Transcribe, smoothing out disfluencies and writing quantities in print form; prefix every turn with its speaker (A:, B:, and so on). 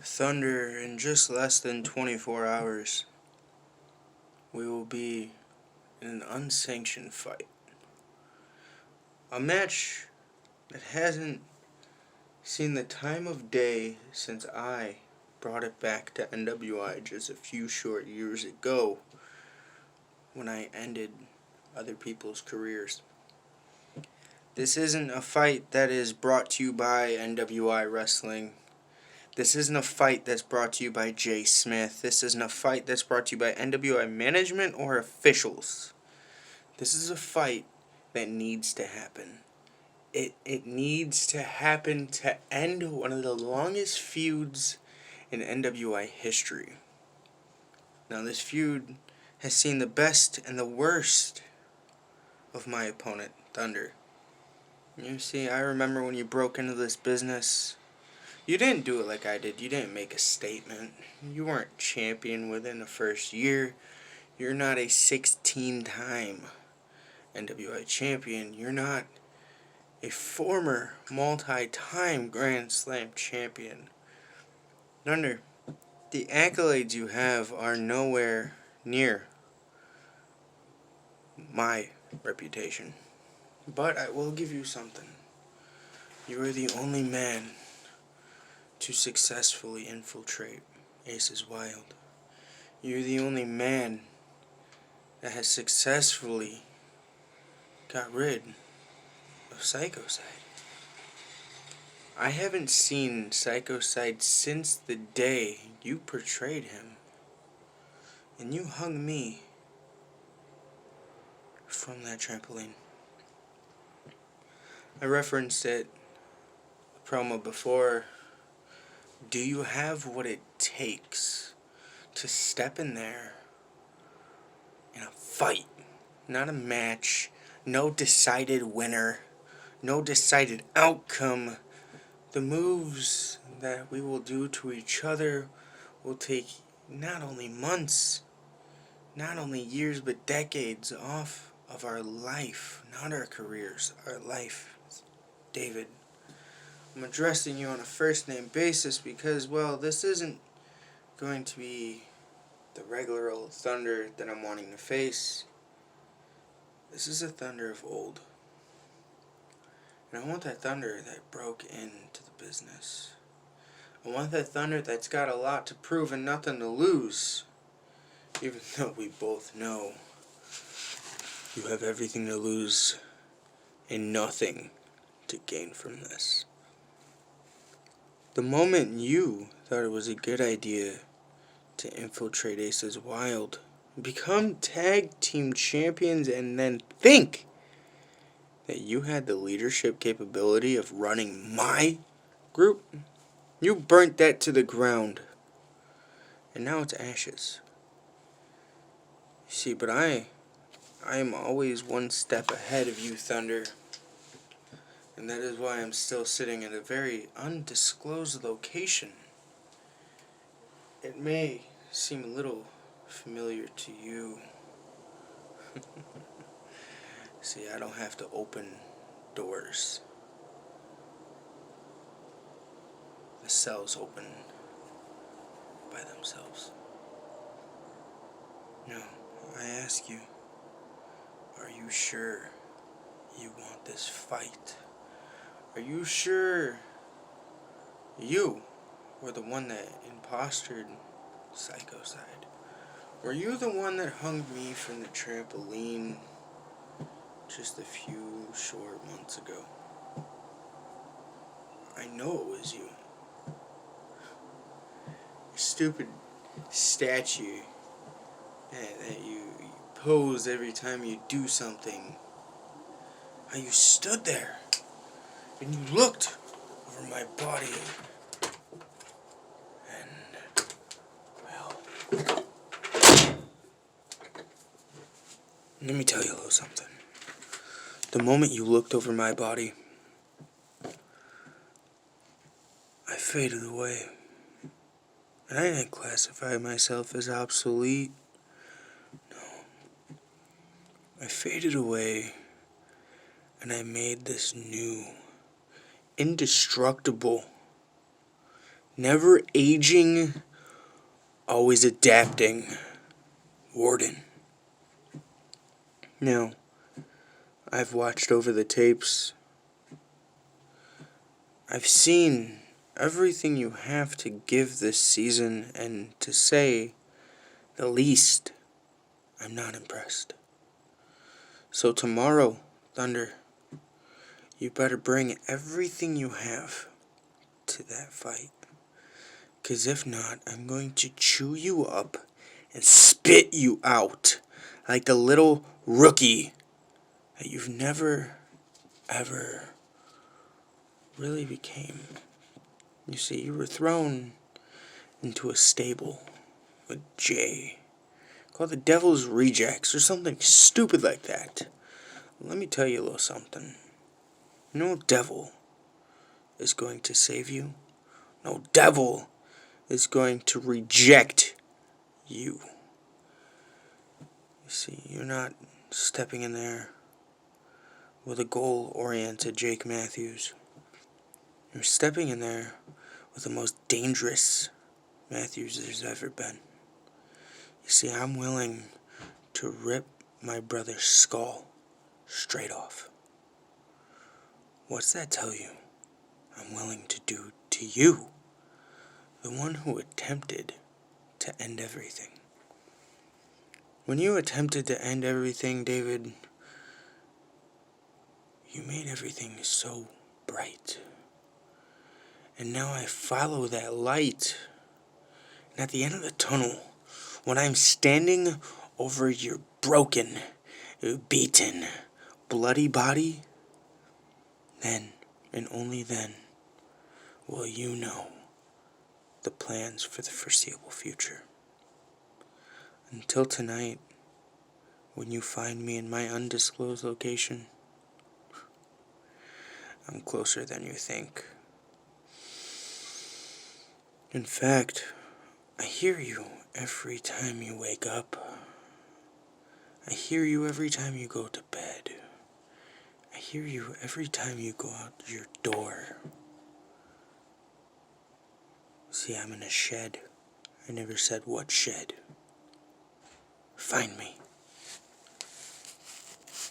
A: Thunder, in just less than 24 hours, we will be in an unsanctioned fight. A match that hasn't seen the time of day since I brought it back to NWI just a few short years ago when I ended other people's careers. This isn't a fight that is brought to you by NWI Wrestling. This isn't a fight that's brought to you by Jay Smith. This isn't a fight that's brought to you by NWI management or officials. This is a fight that needs to happen. It needs to happen to end one of the longest feuds in NWI history. Now, this feud has seen the best and the worst of my opponent, Thunder. You see, I remember when you broke into this business. You didn't do it like I did. You didn't make a statement. You weren't champion within the first year. You're not a 16-time NWI champion. You're not a former multi-time Grand Slam champion. Thunder, the accolades you have are nowhere near my reputation. But I will give you something. You are the only man to successfully infiltrate Aces Wild. You're the only man that has successfully got rid of Psychoside. I haven't seen Psychoside since the day you portrayed him and you hung me from that trampoline. I referenced it a promo before. Do you have what it takes to step in there in a fight? Not a match, no decided winner, no decided outcome. The moves that we will do to each other will take not only months, not only years, but decades off of our life, not our careers, our life. David, I'm addressing you on a first name basis because, well, this isn't going to be the regular old Thunder that I'm wanting to face. This is a Thunder of old. And I want that Thunder that broke into the business. I want that Thunder that's got a lot to prove and nothing to lose. Even though we both know you have everything to lose and nothing to gain from this. The moment you thought it was a good idea to infiltrate Aces Wild, become tag team champions, and then think that you had the leadership capability of running my group, you burnt that to the ground. And now it's ashes. You see, but I am always one step ahead of you, Thunder. And that is why I'm still sitting at a very undisclosed location. It may seem a little familiar to you. See, I don't have to open doors. The cells open by themselves. No, I ask you, are you sure you want this fight? Are you sure you were the one that impostered Psychoside? Were you the one that hung me from the trampoline just a few short months ago? I know it was you. Your stupid statue that you pose every time you do something. How you stood there and you looked over my body and, well, let me tell you a little something. The moment you looked over my body, I faded away. And I didn't classify myself as obsolete. No. I faded away and I made this new, indestructible Never aging, always adapting. Warden. Now, I've watched over the tapes. I've seen everything you have to give this season, and to say the least, I'm not impressed. So tomorrow, Thunder, you better bring everything you have to that fight. 'Cause if not, I'm going to chew you up and spit you out like the little rookie that you've never, ever really became. You see, you were thrown into a stable with Jay, called the Devil's Rejects or something stupid like that. Let me tell you a little something. No devil is going to save you. No devil is going to reject you. You see, you're not stepping in there with a goal-oriented Jake Matthews. You're stepping in there with the most dangerous Matthews there's ever been. You see, I'm willing to rip my brother's skull straight off. What's that tell you? I'm willing to do to you, the one who attempted to end everything. When you attempted to end everything, David, you made everything so bright. And now I follow that light. And at the end of the tunnel, when I'm standing over your broken, beaten, bloody body, then and only then will you know the plans for the foreseeable future. Until tonight, when you find me in my undisclosed location, I'm closer than you think. In fact, I hear you every time you wake up. I hear you every time you go to bed. I hear you every time you go out your door. See, I'm in a shed. I never said what shed. Find me.